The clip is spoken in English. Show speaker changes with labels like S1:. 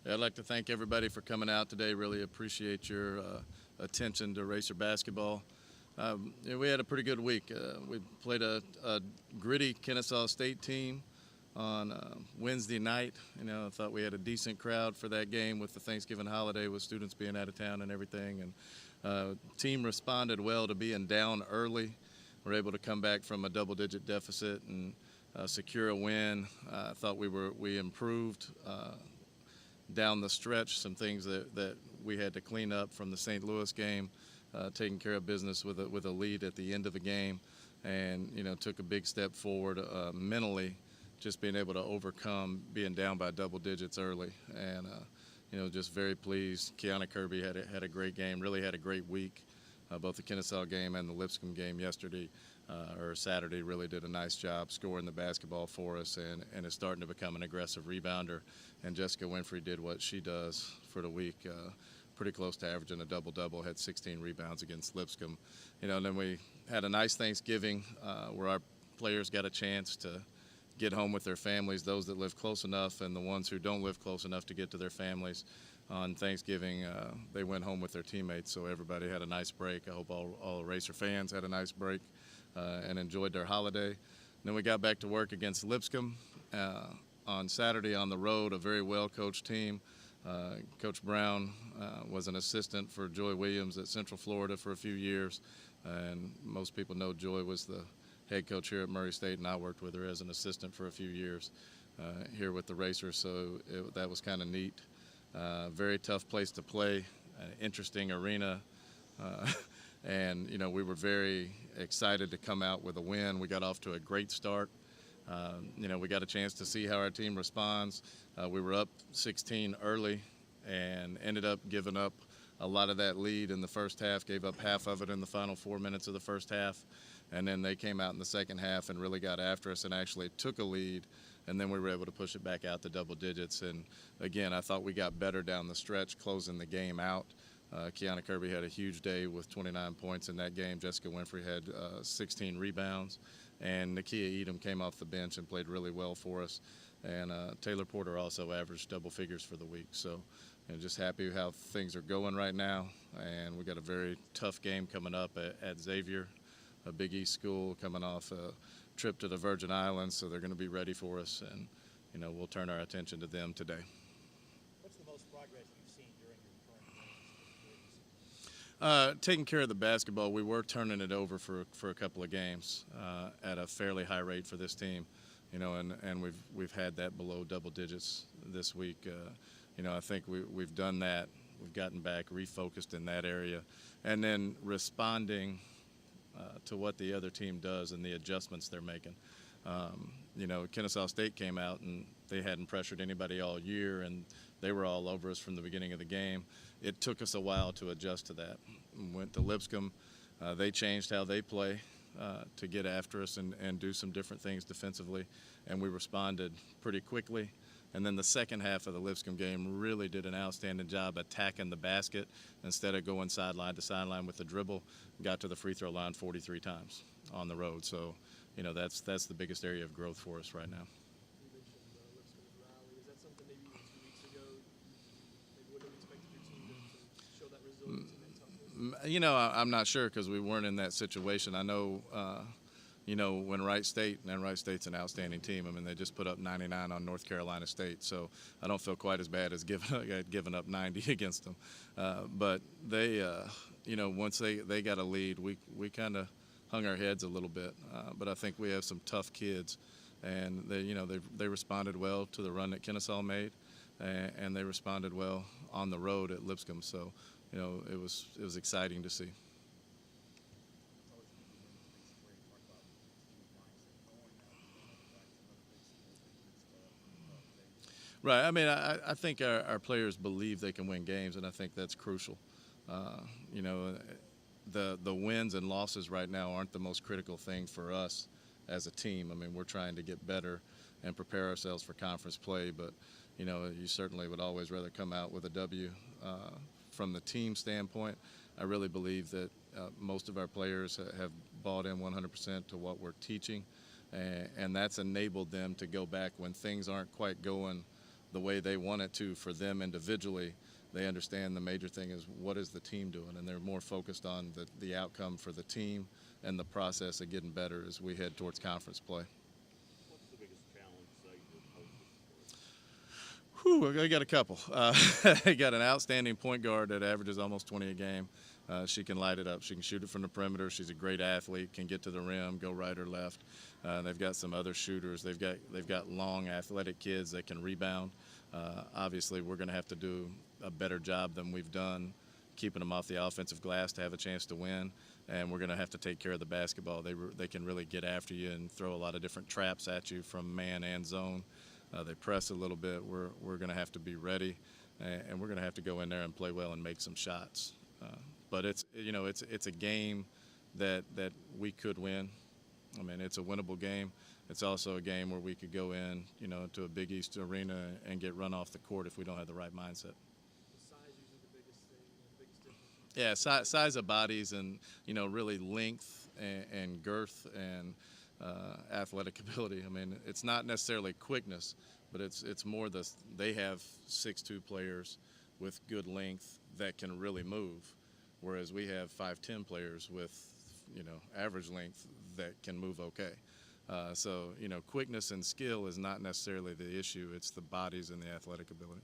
S1: Yeah, I'd like to thank everybody for coming out today. Really appreciate your attention to Racer basketball. Yeah, we had a pretty good week. We played a gritty Kennesaw State team on Wednesday night. I thought we had a decent crowd for that game with the Thanksgiving holiday, with students being out of town and everything. And team responded well to being down early. We're able to come back from a double-digit deficit and secure a win. I thought we improved down the stretch, some things that we had to clean up from the St. Louis game, taking care of business with a lead at the end of the game, and took a big step forward mentally, just being able to overcome being down by double digits early, and just very pleased. Kiana Kirby had a great game, really had a great week. Both the Kennesaw game and the Lipscomb game yesterday or Saturday really did a nice job scoring the basketball for us, and is starting to become an aggressive rebounder. And Jessica Winfrey did what she does for the week, pretty close to averaging a double-double, had 16 rebounds against Lipscomb. And then we had a nice Thanksgiving where our players got a chance to get home with their families, those that live close enough and the ones who don't live close enough to get to their families. On Thanksgiving, they went home with their teammates, so everybody had a nice break. I hope all Racer fans had a nice break and enjoyed their holiday. Then we got back to work against Lipscomb on Saturday on the road, a very well-coached team. Coach Brown was an assistant for Joy Williams at Central Florida for a few years, and most people know Joy was the head coach here at Murray State, and I worked with her as an assistant for a few years here with the Racers, so that was kind of neat. Very tough place to play, interesting arena, and we were very excited to come out with a win. We got off to a great start. We got a chance to see how our team responds. We were up 16 early and ended up giving up a lot of that lead in the first half, gave up half of it in the final 4 minutes of the first half, and then they came out in the second half and really got after us and actually took a lead, and then we were able to push it back out to double digits. And again, I thought we got better down the stretch, closing the game out. Kiana Kirby had a huge day with 29 points in that game. Jessica Winfrey had 16 rebounds, and Nakia Edom came off the bench and played really well for us. And Taylor Porter also averaged double figures for the week. So just happy how things are going right now. And we got a very tough game coming up at Xavier, a Big East school, coming off a trip to the Virgin Islands, so they're going to be ready for us, and we'll turn our attention to them today.
S2: What's the most progress you've seen during your current games?
S1: Taking care of the basketball, we were turning it over for a couple of games at a fairly high rate for this team, and we've had that below double digits this week. I think we've done that. We've gotten back, refocused in that area, and then responding to what the other team does and the adjustments they're making. Kennesaw State came out and they hadn't pressured anybody all year, and they were all over us from the beginning of the game. It took us a while to adjust to that. Went to Lipscomb. They changed how they play to get after us and do some different things defensively, and we responded pretty quickly. And then the second half of the Lipscomb game really did an outstanding job attacking the basket instead of going sideline to sideline with the dribble. Got to the free throw line 43 times on the road. So, that's the biggest area of growth for us right now.
S3: You mentioned Lipscomb's rally. Is that something maybe 2 weeks ago you maybe would have expected your team to show that resilience and that toughness?
S1: I'm not sure because we weren't in that situation. I know when Wright State's an outstanding team. I mean, they just put up 99 on North Carolina State, so I don't feel quite as bad as giving up 90 against them. But they, once they got a lead, we kind of hung our heads a little bit. But I think we have some tough kids, and they responded well to the run that Kennesaw made, and they responded well on the road at Lipscomb. So, it was exciting to see. Right. I mean, I think our players believe they can win games, and I think that's crucial. You know, the wins and losses right now aren't the most critical thing for us as a team. I mean, we're trying to get better and prepare ourselves for conference play, but you certainly would always rather come out with a W. From the team standpoint, I really believe that most of our players have bought in 100% to what we're teaching, and that's enabled them to go back when things aren't quite going the way they want it to for them individually. They understand the major thing is what is the team doing, and they're more focused on the outcome for the team and the process of getting better as we head towards conference play.
S4: What's the biggest challenge that you're posing?
S1: I got a couple. I got an outstanding point guard that averages almost 20 a game. She can light it up. She can shoot it from the perimeter. She's a great athlete, can get to the rim, go right or left. They've got some other shooters. They've got long, athletic kids that can rebound. Obviously, we're going to have to do a better job than we've done keeping them off the offensive glass to have a chance to win. And we're going to have to take care of the basketball. They can really get after you and throw a lot of different traps at you from man and zone. They press a little bit. We're going to have to be ready, and we're going to have to go in there and play well and make some shots. But it's a game that we could win. I mean, it's a winnable game. It's also a game where we could go in, to a Big East arena and get run off the court if we don't have the right mindset.
S3: The size usually the biggest thing, the biggest difference.
S1: Yeah, size of bodies and really length and girth and athletic ability. I mean, it's not necessarily quickness, but it's more they have 6'2" players with good length that can really move, whereas we have 5'10" players with average length that can move okay. So quickness and skill is not necessarily the issue. It's the bodies and the athletic ability.